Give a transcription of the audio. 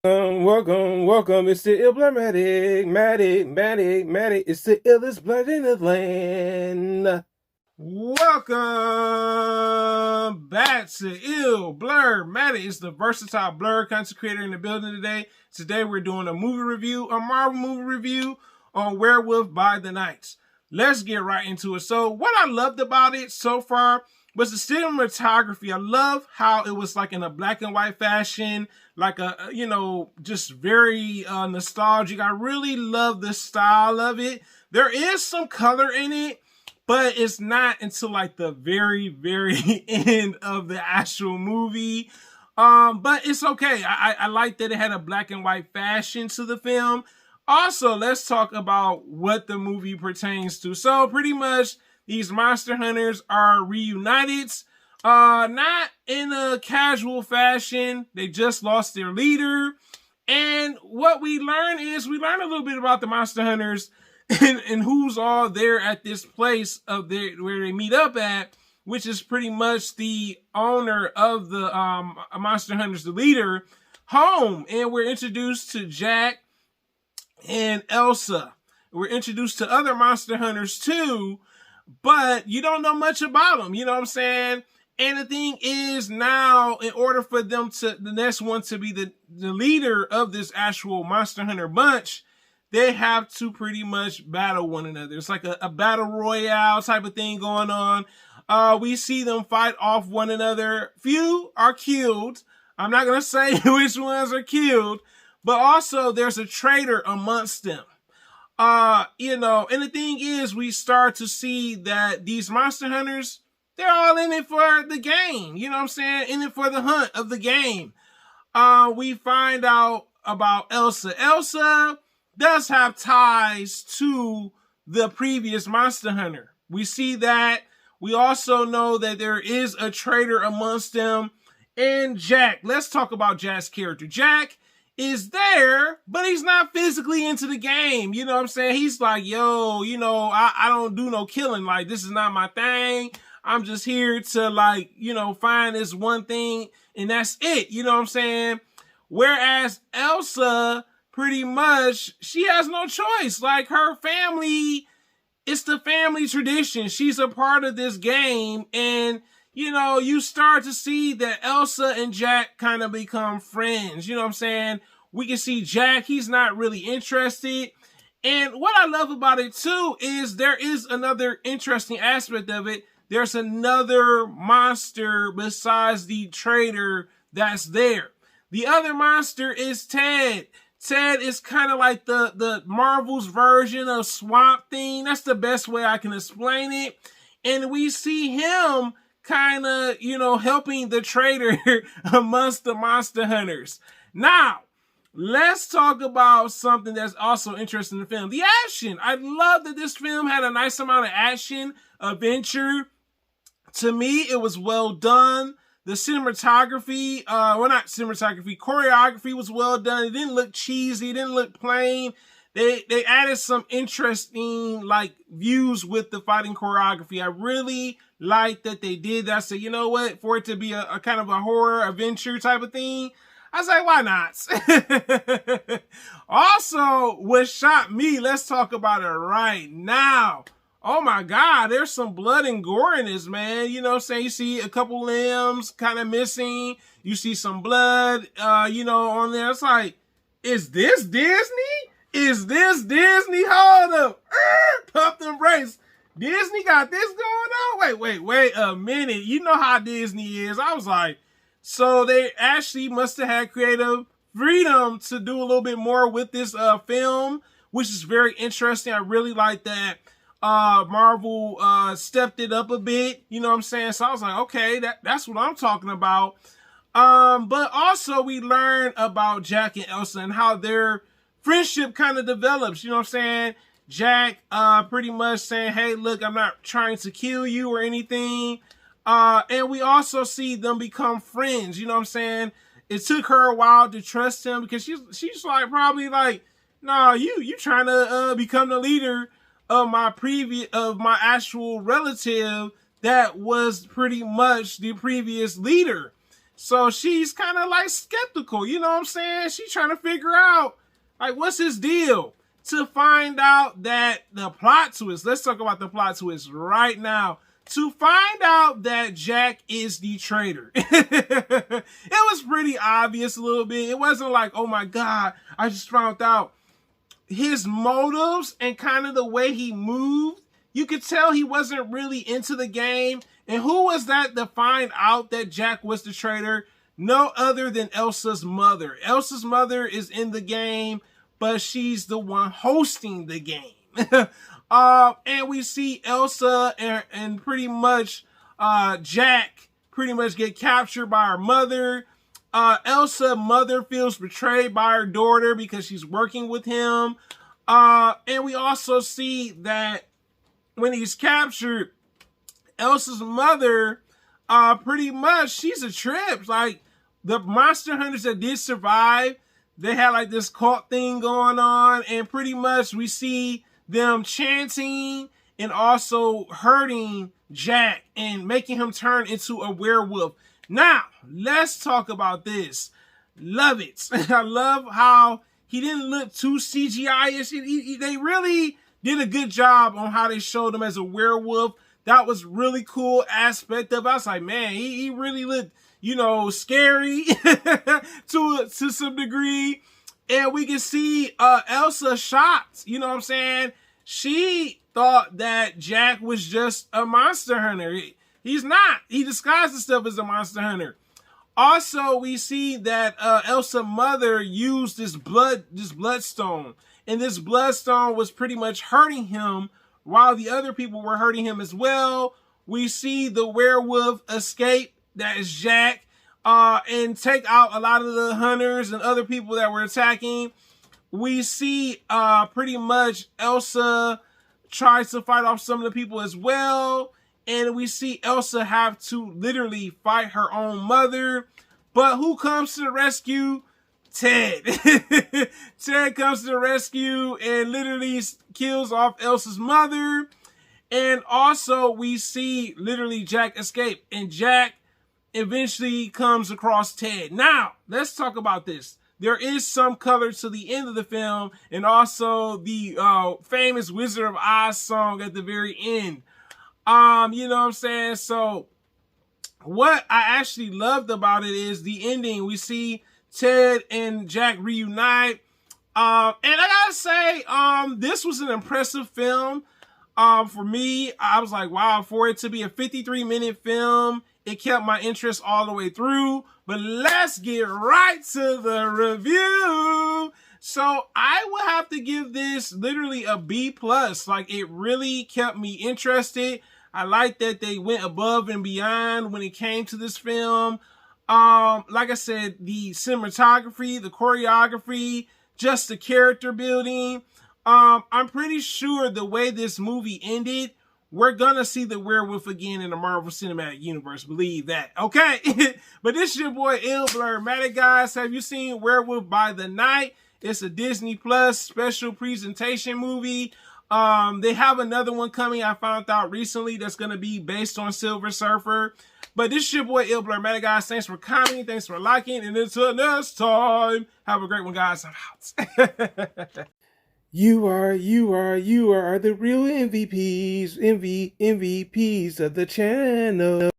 Welcome. It's the Matic. It's the illest blood in the land. Welcome back to Ill Blur Matic. It's the versatile blur content creator in the building today. Today we're doing a movie review, a Marvel movie review on Werewolf by the Nights. Let's get right into it. So what I loved about it so far was the cinematography. I love how it was like in a black and white fashion, like just very nostalgic. I really love the style of it. There is some color in it, but it's not until like the very end of the actual movie. But it's okay. I like that it had a black and white fashion to the film. Also, let's talk about what the movie pertains to. So pretty much these monster hunters are reunited, not in a casual fashion. They just lost their leader. And what we learn is we learn a little bit about the monster hunters and who's all there at this place of where they meet up at, which is pretty much the owner of the monster hunters, the leader, home. And we're introduced to Jack and Elsa. We're introduced to other monster hunters too, but you don't know much about them. You know what I'm saying? And the thing is, now, in order for them to, the next one to be the leader of this actual monster hunter bunch, they have to pretty much battle one another. It's like a battle royale type of thing going on. We see them fight off one another. Few are killed. I'm not going to say which ones are killed, but also there's a traitor amongst them. And the thing is, we start to see that these monster hunters, they're all in it for the game. You know what I'm saying? In it for the hunt of the game. We find out about Elsa. Elsa does have ties to the previous monster hunter. We see that. We also know that there is a traitor amongst them. And Jack, let's talk about Jack's character. Jack is there, but he's not physically into the game. You know what I'm saying? He's like, yo, I don't do no killing. Like, this is not my thing. I'm just here to find this one thing and that's it. You know what I'm saying? Whereas Elsa, pretty much, she has no choice. Like, her family, it's the family tradition. She's a part of this game. And, you start to see that Elsa and Jack kind of become friends. You know what I'm saying? We can see Jack, he's not really interested. And what I love about it too is there is another interesting aspect of it. There's another monster besides the traitor that's there. The other monster is Ted. Ted is kind of like the Marvel's version of Swamp Thing. That's the best way I can explain it. And we see him kind of, helping the traitor amongst the monster hunters. Now, let's talk about something that's also interesting in the film. The action. I love that this film had a nice amount of action, adventure. To me, it was well done. The cinematography, choreography was well done. It didn't look cheesy. It didn't look plain. They added some interesting, views with the fighting choreography. I really like that they did that. So, you know what? For it to be a kind of a horror adventure type of thing, I was like, why not? Also, what shocked me, let's talk about it right now. Oh my God, there's some blood and gore in this, man. You know what I'm saying? You see a couple limbs kind of missing. You see some blood, on there. It's like, is this Disney? Is this Disney? Hold up. Pump them brakes. Disney got this going on? Wait a minute. You know how Disney is. I was like, so they actually must have had creative freedom to do a little bit more with this film, which is very interesting. I really like that. Marvel stepped it up a bit, you know what I'm saying? So I was like, okay, that's what I'm talking about. But also we learn about Jack and Elsa and how their friendship kind of develops, you know what I'm saying? Jack pretty much saying, hey, look, I'm not trying to kill you or anything. And we also see them become friends, you know what I'm saying? It took her a while to trust him because she's like probably like, nah, you trying to become the leader of my actual relative that was pretty much the previous leader. So she's kind of like skeptical, you know what I'm saying? She's trying to figure out, like, what's his deal? To find out that the plot twist, let's talk about the plot twist right now. To find out that Jack is the traitor. It was pretty obvious a little bit. It wasn't like, oh my God, I just found out. His motives and kind of the way he moved, you could tell he wasn't really into the game. And who was that to find out that Jack was the traitor? No other than Elsa's mother. Elsa's mother is in the game, but she's the one hosting the game. And we see Elsa and pretty much Jack pretty much get captured by her mother. Elsa's mother feels betrayed by her daughter because she's working with him. And we also see that when he's captured, Elsa's mother, pretty much, she's a trip. Like, the monster hunters that did survive, they had like this cult thing going on, and pretty much we see them chanting and also hurting Jack and making him turn into a werewolf. Now, let's talk about this. Love it. I love how he didn't look too CGI-ish. They really did a good job on how they showed him as a werewolf. That was really cool aspect of it. I was like, man, he really looked, you know, scary to some degree. And we can see Elsa shocked. You know what I'm saying? She thought that Jack was just a monster hunter. He's not. He disguised himself as a monster hunter. Also, we see that Elsa's mother used this bloodstone. And this bloodstone was pretty much hurting him while the other people were hurting him as well. We see the werewolf escape, that is Jack, and take out a lot of the hunters and other people that were attacking. We see pretty much Elsa tries to fight off some of the people as well. And we see Elsa have to literally fight her own mother. But who comes to the rescue? Ted. Ted comes to the rescue and literally kills off Elsa's mother. And also we see literally Jack escape. And Jack eventually comes across Ted. Now, let's talk about this. There is some color to the end of the film. And also the famous Wizard of Oz song at the very end. You know what I'm saying? So what I actually loved about it is the ending. We see Ted and Jack reunite. And I gotta say, this was an impressive film. For me, I was like, wow, for it to be a 53-minute film, it kept my interest all the way through. But let's get right to the review. So I would have to give this literally a B+. Like, it really kept me interested. I like that they went above and beyond when it came to this film. Like I said, the cinematography, the choreography, just the character building. I'm pretty sure the way this movie ended, we're gonna see the werewolf again in the Marvel Cinematic Universe. Believe that, okay? But this is your boy Ill Blurmatic, guys. Have you seen Werewolf by the Night? It's a Disney Plus special presentation movie. They have another one coming, I found out recently, that's going to be based on Silver Surfer. But this is your boy Ill Blurmatic, guys. Thanks for commenting, thanks for liking, and until next time, have a great one, guys. I'm out. You are the real MVPs of the channel.